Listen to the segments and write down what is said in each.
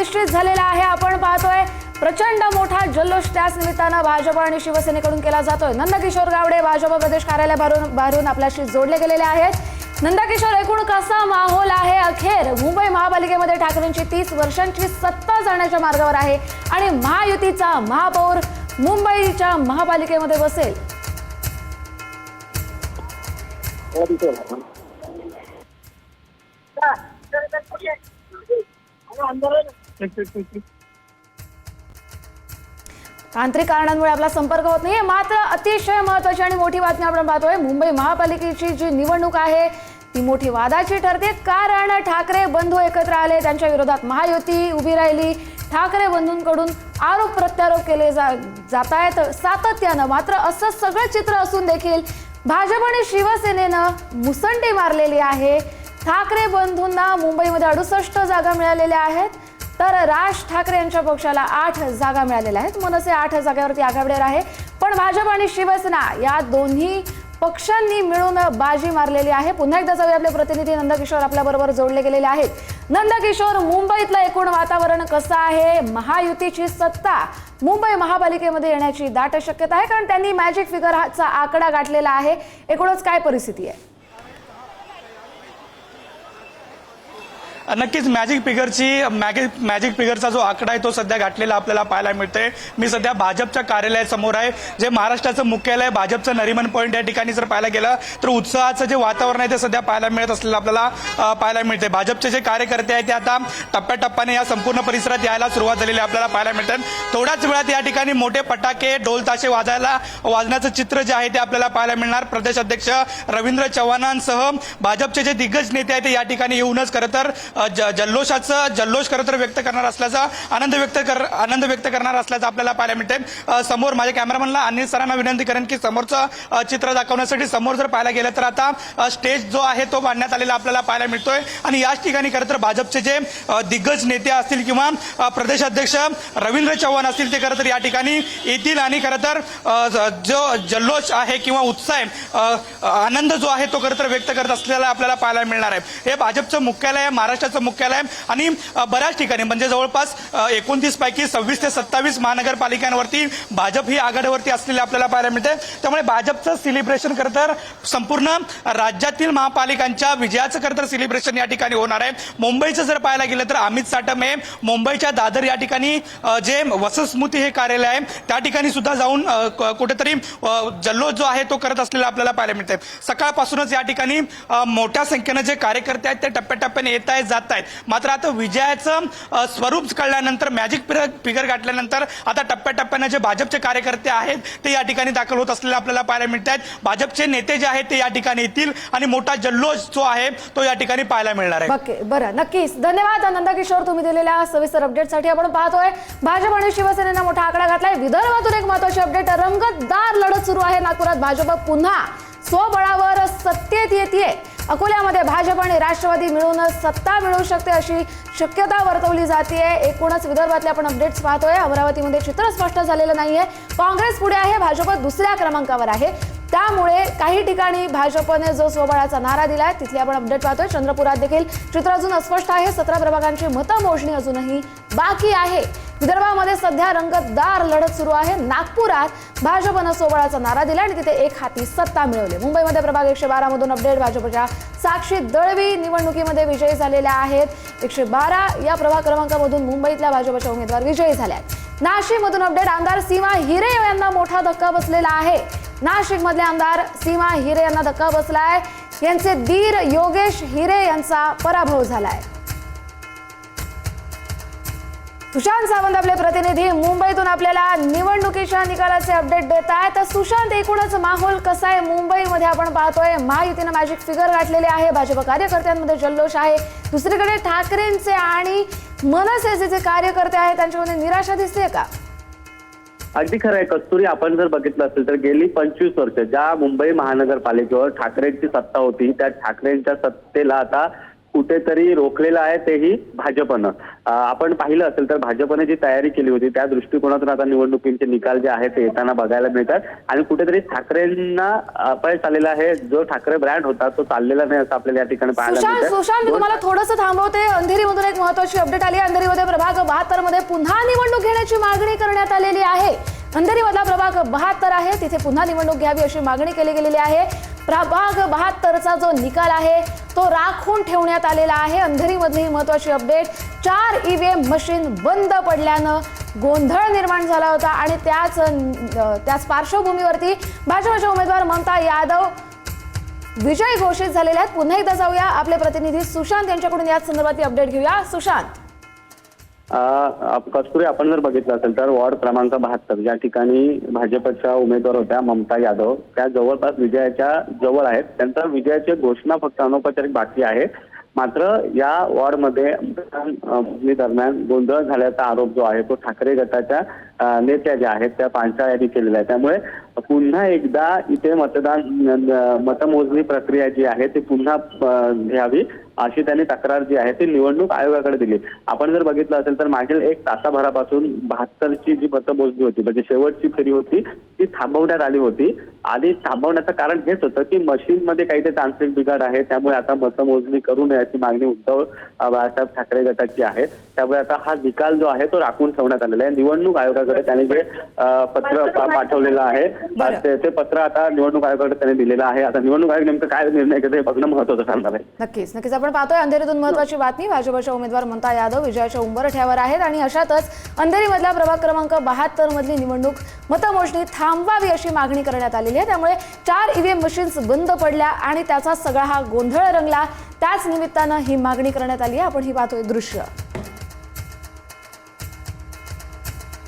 निश्चित झालेला आहे। आपण पाहतोय प्रचंड मोठा जल्लोष त्याच निमित्तानं भाजप आणि शिवसेनेकडून केला जातोय। नंदकिशोर गावडे भाजप प्रदेश कार्यालयाबाहेरून आपल्याशी जोडले गेलेले आहेत। नंदकिशोर, एकूण कसा माहोल आहे? अखेर मुंबई महापालिकेमध्ये ठाकरेंची 30 वर्षांची सत्ता जाण्याच्या मार्गावर आहे आणि महायुतीचा महापौर मुंबईच्या महापालिकेमध्ये बसेल। तांत्रिक कारणांमुळे आपला संपर्क होत नाहीये, मात्र अतिशय महत्त्वाची आणि मोठी बातमी आपण पाहतोय। मुंबई महापालिकेची जी निवडणूक आहे ती मोठी वादाची ठरते, कारण ठाकरे बंधू एकत्र आले, त्यांच्या विरोधात महायुती उभी राहिली। ठाकरे बंधूंकडून आरोप प्रत्यारोप केले जात आहेत सातत्यानं। मात्र असं सगळं चित्र असून देखील भाजप आणि शिवसेनेनं मुसंडी मारलेली आहे। ठाकरे बंधूंना मुंबईमध्ये 68 जागा मिळालेल्या आहेत, तर राज ठाकरे यांच्या पक्षाला 8 जागा मिळालेल्या आहेत। मनसे 8 जागेवरती आघाडीवर आहे, पण भाजप आणि शिवसेना या दोन्ही पक्षांनी मिळून बाजी मारलेली आहे। पुन्हा एकदा जाऊया, आपले प्रतिनिधी नंदकिशोर आपल्या बरोबर जोडले गेलेले आहेत। नंदकिशोर, मुंबईतलं एकूण वातावरण कसं आहे? महायुतीची सत्ता मुंबई महापालिकेमध्ये येण्याची दाट शक्यता आहे, कारण त्यांनी मॅजिक फिगरचा आकडा गाठलेला आहे। एकूणच काय परिस्थिती आहे? नक्कीच मॅजिक फिगरचा जो आकडा आहे तो सध्या गाठलेला आपल्याला पाहायला मिळते। मी सध्या भाजपच्या कार्यालयासमोर आहे, जे महाराष्ट्राचं मुख्यालय भाजपचं नरिमन पॉईंट या ठिकाणी जर पाहायला गेलं तर उत्साहाचं जे वातावरण आहे ते सध्या पाहायला मिळत असलेलं आपल्याला पाहायला मिळते। भाजपचे जे कार्यकर्ते आहेत ते आता टप्प्याटप्प्याने या संपूर्ण परिसरात यायला सुरुवात झालेली आपल्याला पाहायला मिळते। थोड्याच वेळात या ठिकाणी मोठे पटाके ढोल ताशे वाजण्याचं चित्र जे आहे ते आपल्याला पाहायला मिळणार। प्रदेश अध्यक्ष रवींद्र चव्हाणांसह भाजपचे जे दिग्गज नेते आहेत ते या ठिकाणी येऊनच खरं तर जल्लोष खरं तर व्यक्त करणार असल्याचा आनंद व्यक्त करणार असल्याचं आपल्याला पाहायला मिळते। समोर माझ्या कॅमेरामॅनला अनिल सरांना विनंती करेन की समोरचं चित्र दाखवण्यासाठी समोर जर पाहायला गेलं तर आता स्टेज जो आहे तो बांधण्यात आलेला आपल्याला पाहायला मिळतोय आणि याच ठिकाणी खरं तर भाजपचे जे दिग्गज नेते असतील किंवा प्रदेश अध्यक्ष रवींद्र चव्हाण असतील ते खरं तर या ठिकाणी येतील आणि खरं तर जो जल्लोष आहे किंवा उत्साह आनंद जो आहे तो खरं तर व्यक्त करत असलेला आपल्याला पाहायला मिळणार आहे। हे भाजपचं मुख्यालय आहे, महाराष्ट्राचं मुख्यालय आणि बऱ्याच ठिकाणी म्हणजे जवळपास 29 पैकी 26 ते 27 महानगरपालिकांवरती भाजप ही आघाडीवरती असलेली आपल्याला पाहायला मिळते। त्यामुळे भाजपचं सेलिब्रेशन खरं तर संपूर्ण राज्यातील महापालिकांच्या विजयाचं खरं तर सेलिब्रेशन या ठिकाणी होणार आहे। मुंबईचं जर पाहायला गेलं तर अमित साटमे मुंबईच्या दादर या ठिकाणी जे वसंतस्मृती हे कार्यालय आहे त्या ठिकाणी सुद्धा जाऊन कुठेतरी जल्लोष जो आहे तो करत असलेला आपल्याला पाहायला मिळते। सकाळपासूनच या ठिकाणी मोठ्या संख्येने जे कार्यकर्ते आहेत ते टप्प्याटप्प्याने येत आहेत जात आहेत। मात्र आता विजयाचं स्वरूप कळल्यानंतर मॅजिक फिगर गाठल्यानंतर आता टप्प्याटप्प्याने जे भाजपचे कार्यकर्ते आहेत ते या ठिकाणी दाखल होत असलेले आपल्याला पाहायला मिळत आहेत। भाजपचे नेते जे आहेत ते या ठिकाणी येतील आणि मोठा जल्लोष जो आहे तो या ठिकाणी पाहायला मिळणार आहे। बरं, नक्कीच धन्यवाद नंदकिशोर, तुम्ही दिलेल्या सविस्तर अपडेटसाठी। आपण पाहतोय भाजप आणि शिवसेनेनं मोठा आकडा घातलाय। विदर्भातून एक महत्त्वाची अपडेट, रंगतदार लढत सुरू आहे। नागपुरात भाजप पुन्हा स्वबळावर सत्तेत येते। अकोल्यामध्ये भाजप आणि राष्ट्रवादी मिळून सत्ता मिळू शकते अशी शक्यता वर्तवली जाते। एकूणच विदर्भातले आपण अपडेट्स पाहतोय। अमरावतीमध्ये चित्र स्पष्ट झालेलं नाहीये, काँग्रेस पुढे आहे, भाजप दुसऱ्या क्रमांकावर आहे। त्यामुळे काही ठिकाणी भाजपने जो स्वबळाचा नारा दिलाय तिथले आपण अपडेट पाहतोय। चंद्रपुरात देखील चित्र अजून अस्पष्ट आहे, 17 प्रभागांची मतमोजणी अजूनही बाकी आहे। विदर्भामध्ये सध्या रंगतदार लढत सुरू आहे। नागपुरात भाजपनं स्वबळाचा नारा दिला आणि तिथे एक हाती सत्ता मिळवली। मुंबईमध्ये प्रभाग 112 मधून अपडेट, भाजपच्या साक्षी दळवी निवडणुकीमध्ये विजयी झालेल्या आहेत। 112 या प्रभाग क्रमांकामधून मुंबईतल्या भाजपच्या उमेदवार विजयी झाल्या आहेत। नाशिकमधून अपडेट, आमदार सीमा हिरे यांना मोठा धक्का बसलेला आहे। नाशिक मधले आमदार सीमा हिरे यांना धक्का बसलाय। यांचे दीर योगेश हिरे यांचा पराभव झालाय। सुशांत सावंत आपले प्रतिनिधी मुंबईतून आपल्याला निवडणुकीच्या निकालाचे अपडेट देत आहेत। तर सुशांत, एकूणच माहोल कसा आहे मुंबईमध्ये? आपण पाहतोय महायुतीनं मॅजिक फिगर गाठलेले आहे, भाजप कार्यकर्त्यांमध्ये जल्लोष आहे। दुसरीकडे ठाकरेंचे आणि मनसेचे जे कार्यकर्ते आहेत त्यांच्यामध्ये निराशा दिसते का? अगदी खरं आहे कस्तुरी, आपण जर बघितलं असेल तर गेली 25 वर्ष ज्या मुंबई महानगरपालिकेवर ठाकरेंची सत्ता होती त्या ठाकरेंच्या सत्तेला आता कुठेतरी रोखलेलं आहे, तेही भाजपनं. आपण पाहिलं असेल तर भाजपने जी तयारी केली होती त्या दृष्टिकोनातून आता निवडणुकीचे निकाल जे आहेत ते येताना बघायला मिळतात आणि कुठेतरी ठाकरेंना अपयश आलेला आहे. जो ठाकरे ब्रँड होता तो चाललेला नाही असं आपल्याला या ठिकाणी पाहायला मिळतं. सुशांत, मी तुम्हाला थोडंसं थांबवते. अंधेरीमधून एक महत्वाची अपडेट आली. अंधेरीमध्ये प्रभाग 72 मध्ये पुन्हा निवडणूक घेण्याची मागणी करण्यात आलेली आहे. अंधेरीमधला प्रभाग 72 आहे, तिथे पुन्हा निवडणूक घ्यावी अशी मागणी केली गेलेली आहे. प्रभाग 72चा जो निकाल आहे तो राखून ठेवण्यात आलेला आहे. अंधेरीमधली महत्वाची अपडेट. 4 EVM मशीन बंद पडल्यानं गोंधळ निर्माण झाला होता आणि त्याच पार्श्वभूमीवरती भाजपच्या उमेदवार ममता यादव विजयी घोषित झालेले आहेत. पुन्हा एकदा जाऊया आपले प्रतिनिधी सुशांत यांच्याकडून याच संदर्भातली अपडेट घेऊया. सुशांत, कस्तुरी, आपण जर बघितलं असेल तर वॉर्ड क्रमांक 72 या ठिकाणी भाजपच्या उमेदवार होत्या ममता यादव, त्या जवळपास विजयाच्या जवळ आहेत. त्यांचा विजयाची घोषणा फक्त अनौपचारिक बाकी आहे. मात्र या वॉर्डमध्ये मतदान दरम्यान गोंधळ झाल्याचा आरोप जो आहे तो ठाकरे गटाच्या नेत्या ज्या आहेत त्या पांचाळ यांनी केलेला आहे. त्यामुळे पुन्हा एकदा इथे मतमोजणी प्रक्रिया जी आहे ती पुन्हा घ्यावी अशी त्यांनी तक्रार जी आहे ती निवडणूक आयोगाकडे दिली. आपण जर बघितलं असेल तर मागील 1 तासाभरापासून 72ची जी मतमोजणी होती म्हणजे शेवटची फेरी होती ती थांबवण्यात आली होती. आणि थांबवण्याचं कारण हेच होतं की मशीनमध्ये काहीतरी तांत्रिक बिघाड आहे, त्यामुळे आता मतमोजणी करू नये अशी मागणी उद्धव बाळासाहेब ठाकरे गटाची आहे. त्यामुळे आता हा निकाल जो आहे तो राखून ठेवण्यात आलेला आहे. निवडणूक आयोगाकडे त्यांनी जे पत्र पाठवलेलं आहे ते पत्र आता निवडणूक आयोगाकडे त्यांनी दिलेलं आहे. आता निवडणूक आयोग नेमकं काय निर्णय घेतो हे बघणं महत्त्वाचं ठरणार आहे. नक्कीच आपण पाहतोय अंधेरीतून महत्वाची बातमी. भाजपच्या उमेदवार ममता यादव विजयाच्या उंबरठ्यावर आहेत आणि अशातच अंधेरीमधल्या प्रभाग क्रमांक 72 मधली निवडणूक मतमोजणी थांबवावी अशी मागणी करण्यात आलेली आहे. त्यामुळे 4 EVM मशीन्स बंद पडल्या आणि त्याचा सगळा हा गोंधळ रंगला. त्याच निमित्तानं ही मागणी करण्यात आली आहे. आपण ही पाहतोय दृश्य.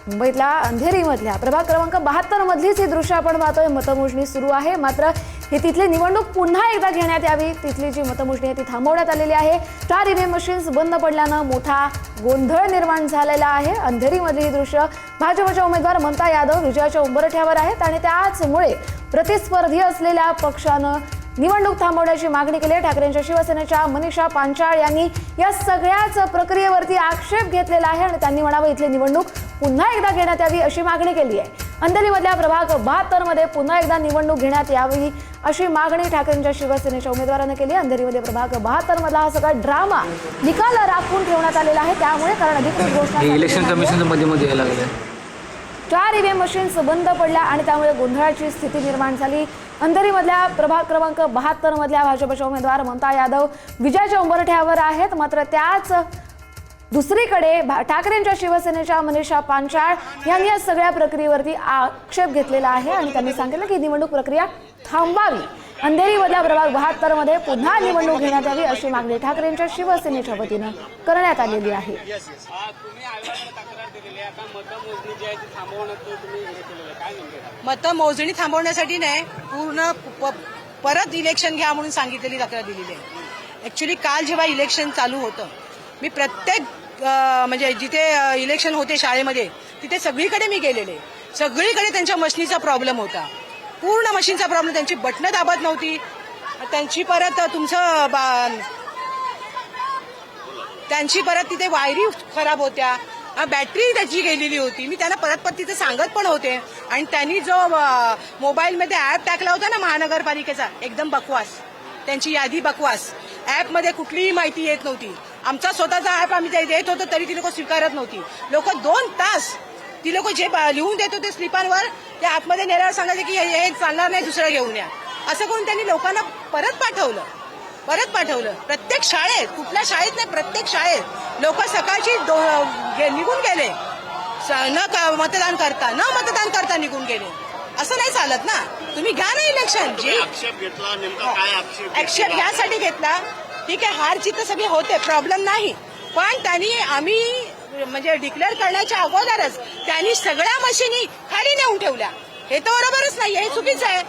मुंबईतल्या अंधेरीमधल्या प्रभाग क्रमांक 72 मधलीच ही दृश्य आपण पाहतोय. मतमोजणी सुरू आहे, मात्र ही तिथली निवडणूक पुन्हा एकदा घेण्यात यावी, तिथली जी मतमोजणी आहे ती थांबवण्यात आलेली आहे. 4 EVM मशीन्स बंद पडल्यानं मोठा गोंधळ निर्माण झालेला आहे. अंधेरीमधली ही दृश्य. भाजपच्या उमेदवार ममता यादव विजयाच्या उंबरठ्यावर आहेत आणि त्याचमुळे प्रतिस्पर्धी असलेल्या पक्षानं निवडणूक थांबवण्याची मागणी केली आहे. ठाकरेंच्या शिवसेनेच्या मनीषा पांचाळ यांनी या सगळ्याच प्रक्रियेवरती आक्षेप घेतलेला आहे आणि त्यांनी म्हणावं इथली निवडणूक पुन्हा एकदा घेण्यात यावी अशी मागणी केली आहे. अंधेरीमधल्या प्रभाग 72 मध्ये पुन्हा एकदा निवडणूक घेण्यात यावी अशी मागणी ठाकरेंच्या शिवसेनेच्या उमेदवारानं केली. अंधेरीमध्ये प्रभाग 72 मधला हा सगळा ड्रामा निकाल राखून ठेवण्यात आलेला आहे. त्यामुळे कारण अधिकृत घोषणा इलेक्शन कमिशन मध्ये यायला लागले. 4 EVM मशीन्स बंद पडल्या आणि त्यामुळे गोंधळाची स्थिती निर्माण झाली. अंधेरीमधल्या प्रभाग क्रमांक 72 मधल्या भाजपच्या उमेदवार ममता यादव विजयाच्या उंबरठ्यावर आहेत. मात्र त्याच दुसरीकडे ठाकरेंच्या शिवसेनेच्या मनीषा पांचाळ यांनी या सगळ्या प्रक्रियेवरती आक्षेप घेतलेला आहे आणि त्यांनी सांगितलं की निवडणूक प्रक्रिया थांबावी. अंधेरीमधल्या प्रभाग 72 मध्ये पुन्हा निवडणूक घेण्यात यावी अशी मागणी ठाकरेंच्या शिवसेनेच्या वतीनं करण्यात आलेली आहे. मतमोजणी थांबवण्यासाठी नाही, पूर्ण परत इलेक्शन घ्या म्हणून सांगितलेली तक्रार दिलेली आहे. ऍक्च्युली काल जेव्हा इलेक्शन चालू होतं मी प्रत्येक म्हणजे जिथे इलेक्शन होते शाळेमध्ये तिथे सगळीकडे मी गेलेले. सगळीकडे त्यांच्या मशीनचा प्रॉब्लेम होता, पूर्ण मशीनचा प्रॉब्लेम. त्यांची बटणं दाबत नव्हती, त्यांची परत तिथे वायरी खराब होत्या, बॅटरी त्याची गेलेली होती. मी त्यांना परत तिथे सांगत पण होते. आणि त्यांनी जो मोबाईलमध्ये ऍप टाकला होता ना महानगरपालिकेचा, एकदम बकवास, त्यांची यादी बकवास. ऍपमध्ये कुठलीही माहिती येत नव्हती. आमचा स्वतःचा ऍप आम्ही देत होतो तरी ती लोक स्वीकारत नव्हती. लोक 2 तास ती लोक जे लिहून देत होते स्लिपांवर त्या ऍपमध्ये नेल्यावर सांगायचे की हे चालणार नाही, दुसरं घेऊन या. असं करून त्यांनी लोकांना परत पाठवलं. प्रत्येक शाळेत, कुठल्या शाळेत नाही, प्रत्येक शाळेत लोक सकाळची निघून गेले, न मतदान करता निघून गेले. असं नाही चालत ना. तुम्ही घ्या ना इलेक्शन. ऍक्शन यासाठी घेतला, ठीक आहे, हार जीत सगळे होते, प्रॉब्लेम नाही. पण त्यांनी आम्ही म्हणजे डिक्लेअर करण्याच्या अगोदरच त्यांनी सगळ्या मशीनी खाली नेऊन ठेवल्या. हे तर बरोबरच नाही, हे चुकीचं आहे.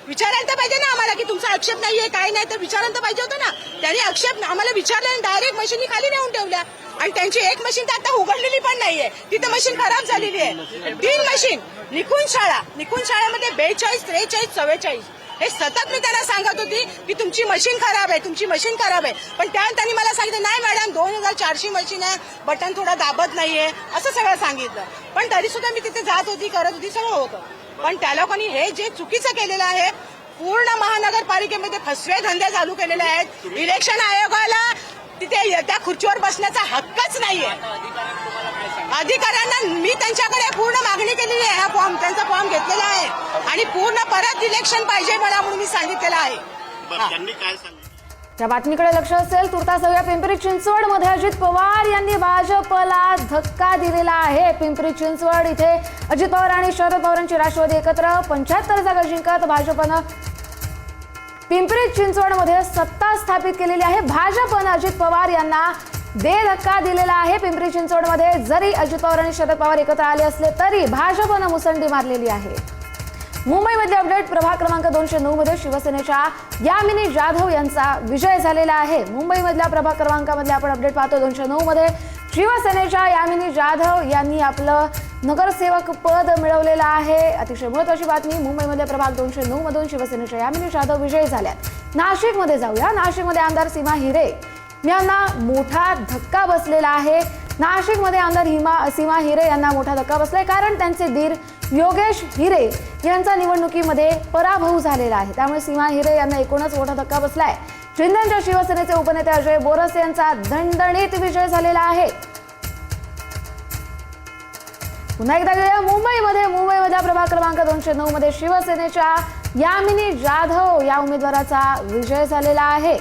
विचारायला तर पाहिजे ना आम्हाला की तुमचा आक्षेप नाहीये, काय नाही, तर विचारायला तर पाहिजे होतं ना. त्यांनी आक्षेप आम्हाला विचारलं आणि डायरेक्ट मशीनी खाली नेऊन ठेवल्या. आणि त्यांची एक मशीन तर आता उघडलेली पण नाहीये, तिथे मशीन खराब झालेली आहे. 3 मशीन. निकुंज शाळेमध्ये 42, 43, 44 हे सतत मी त्यांना सांगत होती की तुमची मशीन खराब आहे, तुमची मशीन खराब आहे. पण त्यांनी मला सांगितलं नाही मॅडम 2400 मशीन आहे, बटन थोडं दाबत नाहीये, असं सगळं सांगितलं. पण तरी सुद्धा मी तिथे जात होती, करत होती, सगळं होतं. पण त्या लोकांनी हे जे चुकीचं केलेलं आहे, पूर्ण महानगरपालिकेमध्ये फसवे धंदे चालू केलेले आहेत. इलेक्शन आयोगाला तिथे त्या खुर्चीवर बसण्याचा हक्कच नाहीये. अधिकाऱ्यांना मी त्यांच्याकडे पूर्ण मागणी केलेली आहे, हा फॉर्म त्यांचा फॉर्म घेतलेला आहे आणि पूर्ण परत इलेक्शन पाहिजे मला म्हणून मी सांगितलेलं आहे. त्यांनी काय सांगितलं? त्या बातमीकडे लक्ष असेल. तुर्तास जाऊया पिंपरी चिंचवडमध्ये अजित पवार यांनी भाजपला धक्का दिलेला आहे. पिंपरी चिंचवड इथे अजित पवार आणि शरद पवारांची राष्ट्रवादी एकत्र 75 जागा जिंकत भाजपनं पिंपरी चिंचवडमध्ये सत्ता स्थापित केलेली आहे. भाजपनं अजित पवार यांना बेधक्का दिलेला आहे. पिंपरी चिंचवडमध्ये जरी अजित पवार आणि शरद पवार एकत्र आले असले तरी भाजपनं मुसंडी मारलेली आहे. मुंबईमधले अपडेट प्रभाग क्रमांक 209 मध्ये शिवसेनेच्या यामिनी जाधव यांचा विजय झालेला आहे. मुंबईमधल्या प्रभाग क्रमांकामधले आपण अपडेट पाहतो. 209 मध्ये शिवसेनेच्या यामिनी जाधव यांनी आपलं नगरसेवक पद मिळवलेलं आहे. अतिशय महत्त्वाची बातमी. मुंबईमधल्या प्रभाग 209 मधून शिवसेनेच्या यामिनी जाधव विजयी झाल्यात. नाशिकमध्ये जाऊया. नाशिकमध्ये आमदार सीमा हिरे यांना मोठा धक्का बसलेला आहे. नाशिकमध्ये आमदार सीमा हिरे यांना मोठा धक्का बसलाय, कारण त्यांचे दीर योगेश हिरे यांचा निवडणुकीमध्ये पराभव झालेला आहे. त्यामुळे सीमा हिरे यांना एकूणच मोठा धक्का बसलाय. शिंदेच्या शिवसेनेचे उपनेते अजय बोरस यांचा दणदणीत विजय झालेला आहे. पुन्हा एकदा गेल्या मुंबईमधल्या प्रभाग क्रमांक 209 मध्ये शिवसेनेच्या यामिनी जाधव या उमेदवाराचा विजय झालेला आहे.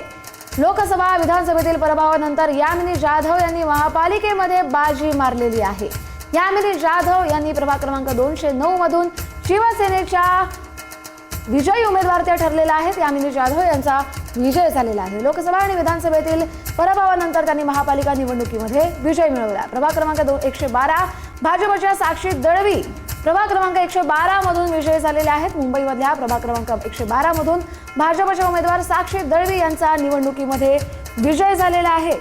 लोकसभा विधानसभेतील पराभवानंतर यामिनी जाधव यांनी महापालिकेमध्ये बाजी मारलेली आहे. यामिनी जाधव यांनी प्रभाग क्रमांक 209 मधून शिवसेनेच्या विजयी उमेदवार त्या ठरलेल्या आहेत. यामिनी जाधव यांचा विजय झालेला आहे. लोकसभा आणि विधानसभेतील पराभवानंतर त्यांनी महापालिका निवडणुकीमध्ये विजय मिळवला. प्रभाग क्रमांक 112 भाजपच्या साक्षी दळवी प्रभाग क्रमांक 112 मधून विजयी झालेले आहेत. मुंबईमधल्या प्रभाग क्रमांक 112 मधून भाजपच्या उमेदवार साक्षी दळवी यांचा निवडणुकीमध्ये विजय झालेला आहे.